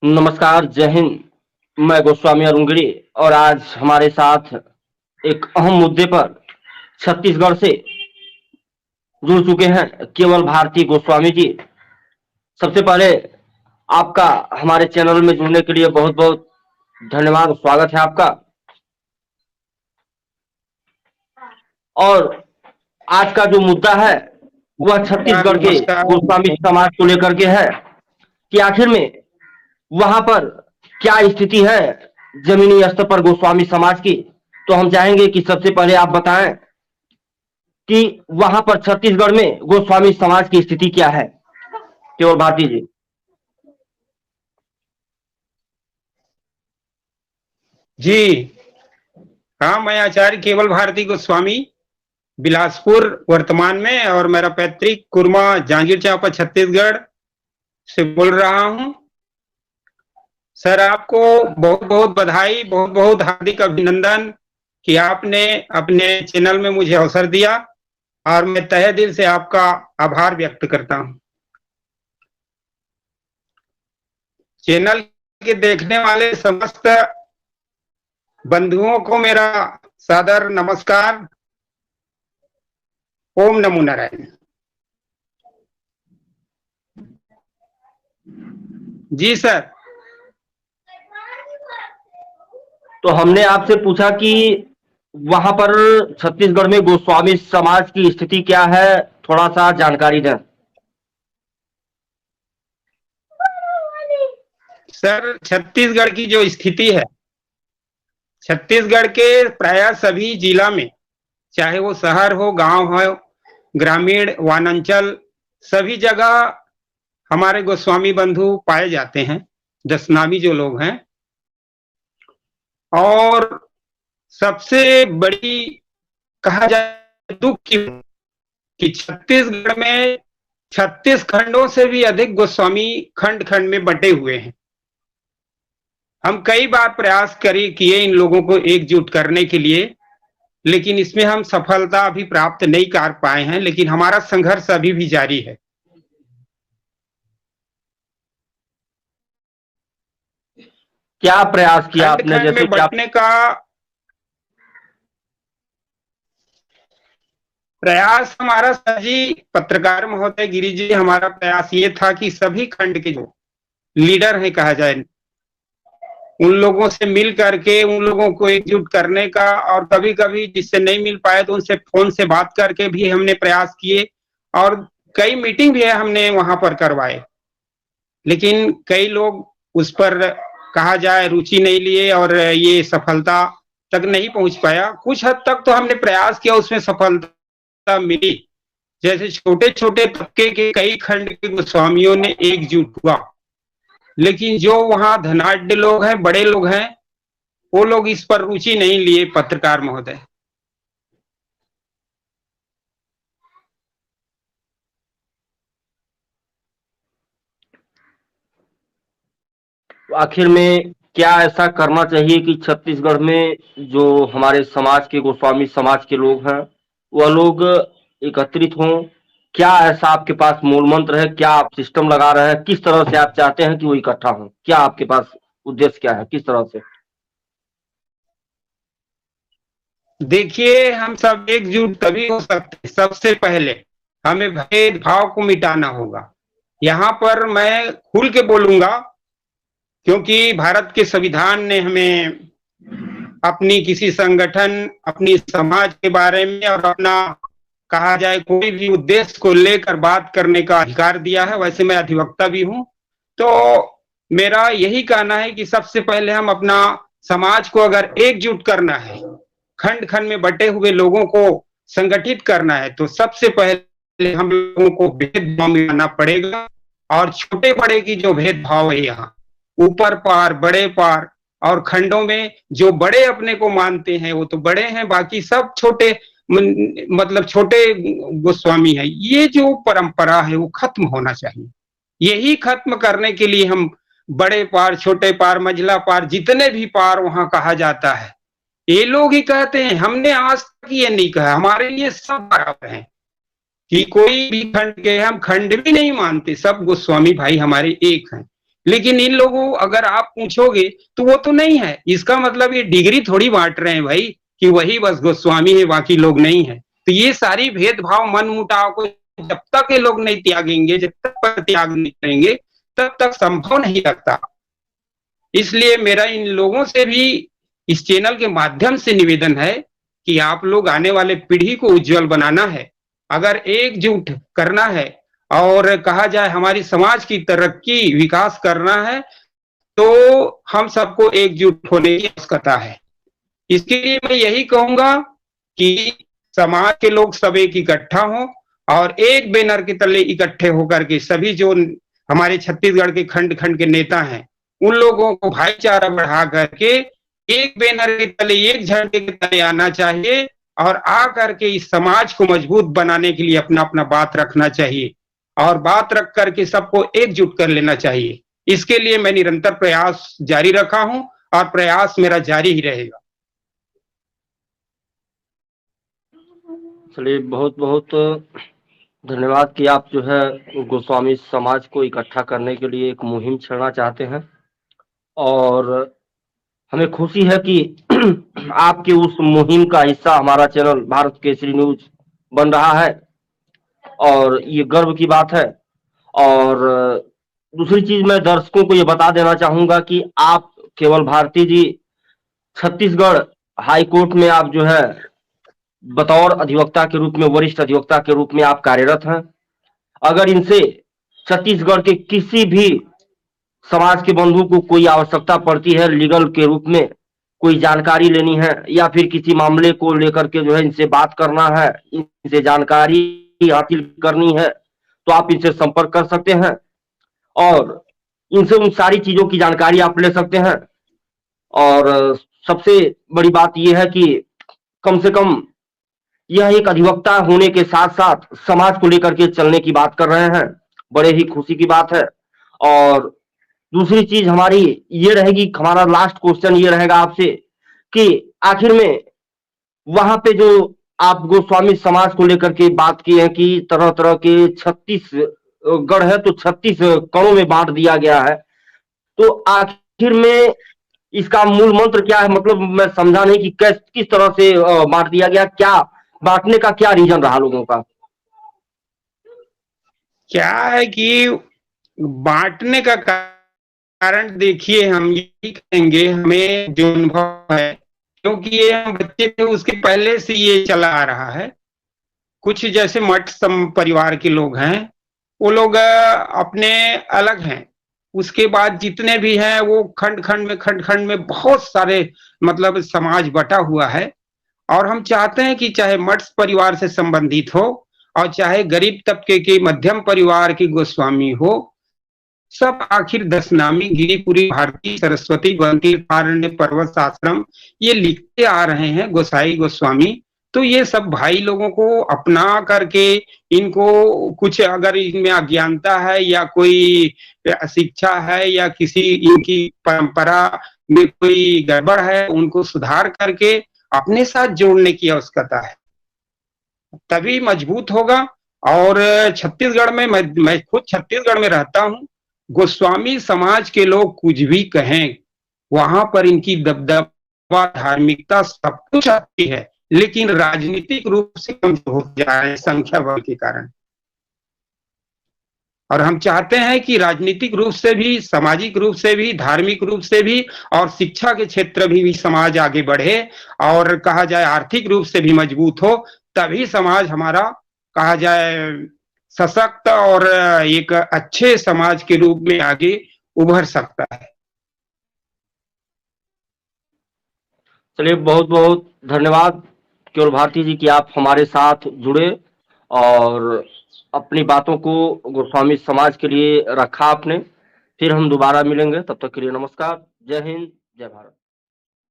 नमस्कार, जय हिंद। मैं गोस्वामी अरुण और आज हमारे साथ एक अहम मुद्दे पर छत्तीसगढ़ से जुड़ चुके हैं केवल भारती गोस्वामी जी। सबसे पहले आपका हमारे चैनल में जुड़ने के लिए बहुत-बहुत धन्यवाद, स्वागत है आपका। और आज का जो मुद्दा है वह छत्तीसगढ़ के नमस्कार। गोस्वामी समाज को लेकर के है कि आखिर में वहां पर क्या स्थिति है जमीनी स्तर पर गोस्वामी समाज की। तो हम चाहेंगे कि सबसे पहले आप बताएं कि वहां पर छत्तीसगढ़ में गोस्वामी समाज की स्थिति क्या है। केवल भारती जी। जी हाँ, मैं आचार्य केवल भारती गोस्वामी बिलासपुर वर्तमान में और मेरा पैतृक कुरमा जांगीर चांपा छत्तीसगढ़ से बोल रहा हूँ। सर, आपको बहुत बहुत बधाई, बहुत बहुत हार्दिक अभिनंदन कि आपने अपने चैनल में मुझे अवसर दिया और मैं तहे दिल से आपका आभार व्यक्त करता हूँ। चैनल के देखने वाले समस्त बंधुओं को मेरा सादर नमस्कार। ओम नमो नारायण। जी सर। तो हमने आपसे पूछा कि वहां पर छत्तीसगढ़ में गोस्वामी समाज की स्थिति क्या है, थोड़ा सा जानकारी दें। सर, छत्तीसगढ़ की जो स्थिति है, छत्तीसगढ़ के प्राय सभी जिला में, चाहे वो शहर हो, गांव हो, ग्रामीण वनांचल, सभी जगह हमारे गोस्वामी बंधु पाए जाते हैं, दशनामी जो लोग हैं। और सबसे बड़ी कहा जाए दुख की कि छत्तीसगढ़ में 36 खंडों से भी अधिक गोस्वामी खंड खंड में बंटे हुए हैं। हम कई बार प्रयास किए इन लोगों को एकजुट करने के लिए, लेकिन इसमें हम सफलता अभी प्राप्त नहीं कर पाए हैं, लेकिन हमारा संघर्ष अभी भी जारी है। क्या प्रयास किया खंड आपने, खंड जैसे में कि आप बंटने का प्रयास हमारा सजी पत्रकार महोदय गिरी जी, हमारा प्रयास ये था कि सभी खंड के जो लीडर है कहा जाए, उन लोगों से मिल करके उन लोगों को एकजुट करने का, और कभी कभी जिससे नहीं मिल पाए तो उनसे फोन से बात करके भी हमने प्रयास किए और कई मीटिंग भी हमने वहां पर करवाए, लेकिन कई लोग उस पर कहा जाए रुचि नहीं लिए और ये सफलता तक नहीं पहुंच पाया। कुछ हद तक तो हमने प्रयास किया, उसमें सफलता मिली। जैसे छोटे छोटे तबके के कई खंड के गोस्वामियों ने एकजुट हुआ, लेकिन जो वहां धनाढ्य लोग हैं, बड़े लोग हैं, वो लोग इस पर रुचि नहीं लिए पत्रकार महोदय। आखिर में क्या ऐसा करना चाहिए कि छत्तीसगढ़ में जो हमारे समाज के गोस्वामी समाज के लोग हैं वह लोग एकत्रित हों। क्या ऐसा आपके पास मूल मंत्र है, क्या आप सिस्टम लगा रहे हैं, किस तरह से आप चाहते हैं कि वो इकट्ठा हों? क्या आपके पास उद्देश्य क्या है, किस तरह से? देखिए, हम सब एकजुट तभी हो सकते, सबसे पहले हमें भेदभाव को मिटाना होगा। यहाँ पर मैं खुल के बोलूंगा, क्योंकि भारत के संविधान ने हमें अपनी किसी संगठन, अपनी समाज के बारे में और अपना कहा जाए कोई भी उद्देश्य को लेकर बात करने का अधिकार दिया है। वैसे मैं अधिवक्ता भी हूं, तो मेरा यही कहना है कि सबसे पहले हम अपना समाज को अगर एकजुट करना है, खंड खंड में बटे हुए लोगों को संगठित करना है, तो सबसे पहले हम लोगों को भेदभाव मिटाना पड़ेगा। और छोटे बड़े की जो भेदभाव है, यहाँ ऊपर पार, बड़े पार, और खंडों में जो बड़े अपने को मानते हैं वो तो बड़े हैं, बाकी सब छोटे, मतलब छोटे गोस्वामी है। ये जो परंपरा है वो खत्म होना चाहिए। यही खत्म करने के लिए हम बड़े पार, छोटे पार, मंझला पार, जितने भी पार वहां कहा जाता है, ये लोग ही कहते हैं। हमने आज तक ये नहीं कहा, हमारे लिए सब बराबर हैं, कि कोई भी खंड के हम खंड भी नहीं मानते, सब गोस्वामी भाई हमारे एक हैं। लेकिन इन लोगों अगर आप पूछोगे तो वो तो नहीं है। इसका मतलब ये डिग्री थोड़ी बांट रहे हैं भाई कि वही बस गोस्वामी है, बाकी लोग नहीं है। तो ये सारी भेदभाव मन मुटाव को जब तक ये लोग नहीं त्यागेंगे, जब तक त्याग नहीं करेंगे, तब तक संभव नहीं लगता। इसलिए मेरा इन लोगों से भी इस चैनल के माध्यम से निवेदन है कि आप लोग आने वाले पीढ़ी को उज्जवल बनाना है, अगर एकजुट करना है और कहा जाए हमारी समाज की तरक्की विकास करना है, तो हम सबको एकजुट होने की आवश्यकता है। इसके लिए मैं यही कहूंगा कि समाज के लोग सब एक इकट्ठा हों और एक बैनर के तले इकट्ठे होकर के सभी जो हमारे छत्तीसगढ़ के खंड खंड के नेता हैं, उन लोगों को भाईचारा बढ़ा करके एक बैनर के तले, एक झंडे के तले आना चाहिए और आ करके इस समाज को मजबूत बनाने के लिए अपना अपना बात रखना चाहिए और बात रख करके सबको एकजुट कर लेना चाहिए। इसके लिए मैं निरंतर प्रयास जारी रखा हूं और प्रयास मेरा जारी ही रहेगा। चलिए, बहुत बहुत धन्यवाद कि आप जो है गोस्वामी समाज को इकट्ठा करने के लिए एक मुहिम छेड़ना चाहते हैं, और हमें खुशी है कि आपके उस मुहिम का हिस्सा हमारा चैनल भारत केसरी न्यूज बन रहा है, और ये गर्व की बात है। और दूसरी चीज मैं दर्शकों को ये बता देना चाहूंगा कि आप केवल भारती जी छत्तीसगढ़ हाई कोर्ट में आप जो है बतौर अधिवक्ता के रूप में, वरिष्ठ अधिवक्ता के रूप में आप कार्यरत हैं। अगर इनसे छत्तीसगढ़ के किसी भी समाज के बंधु को कोई आवश्यकता पड़ती है, लीगल के रूप में कोई जानकारी लेनी है या फिर किसी मामले को लेकर के जो है इनसे बात करना है, इनसे जानकारी हासिल करनी है, तो आप इनसे संपर्क कर सकते हैं और इनसे उन सारी चीजों की जानकारी आप ले सकते हैं। और सबसे बड़ी बात यह है कि कम से कम यह एक अधिवक्ता होने के साथ साथ समाज को लेकर के चलने की बात कर रहे हैं, बड़े ही खुशी की बात है। और दूसरी चीज हमारी ये रहेगी, हमारा लास्ट क्वेश्चन ये रहेगा आपसे कि आखिर में वहां पे जो आप गोस्वामी समाज को लेकर के बात की है कि तरह तरह के 36 गढ़ है तो 36 कणों में बांट दिया गया है, तो आखिर में इसका मूल मंत्र क्या है? मतलब मैं समझा नहीं कि किस तरह से बांट दिया गया, क्या बांटने का क्या रीजन रहा लोगों का? क्या है कि बांटने का कारण देखिए, हम यही कहेंगे, हमें जो अनुभव है, क्योंकि ये हम बच्चे थे उसके पहले से ये चला आ रहा है। कुछ जैसे मठ सम परिवार के लोग हैं, वो लोग अपने अलग हैं। उसके बाद जितने भी हैं वो खंड खंड में बहुत सारे मतलब समाज बटा हुआ है। और हम चाहते हैं कि चाहे मठ परिवार से संबंधित हो और चाहे गरीब तबके के मध्यम परिवार की गोस्वामी हो, सब आखिर दशनामी गिरिपुरी भारती सरस्वती बंती कारण्य पर्वत आश्रम ये लिखते आ रहे हैं गोसाई गोस्वामी। तो ये सब भाई लोगों को अपना करके, इनको कुछ अगर इनमें अज्ञानता है या कोई शिक्षा है या किसी इनकी परंपरा में कोई गड़बड़ है, उनको सुधार करके अपने साथ जोड़ने की आवश्यकता है, तभी मजबूत होगा। और छत्तीसगढ़ में मैं खुद छत्तीसगढ़ में रहता हूँ। गोस्वामी समाज के लोग कुछ भी कहें, वहां पर इनकी दबदबा धार्मिकता सब कुछ आती है, लेकिन राजनीतिक रूप से कमजोर हो जा रहे हैं संख्या बल के कारण। और हम चाहते हैं कि राजनीतिक रूप से भी, सामाजिक रूप से भी, धार्मिक रूप से भी और शिक्षा के क्षेत्र भी समाज आगे बढ़े और कहा जाए आर्थिक रूप से भी मजबूत हो, तभी समाज हमारा कहा जाए सशक्त और एक अच्छे समाज के रूप में आगे उभर सकता है। चलिए, बहुत बहुत धन्यवाद केवल भारती जी कि आप हमारे साथ जुड़े और अपनी बातों को गोस्वामी समाज के लिए रखा आपने। फिर हम दोबारा मिलेंगे, तब तक के लिए नमस्कार। जय हिंद, जय भारत।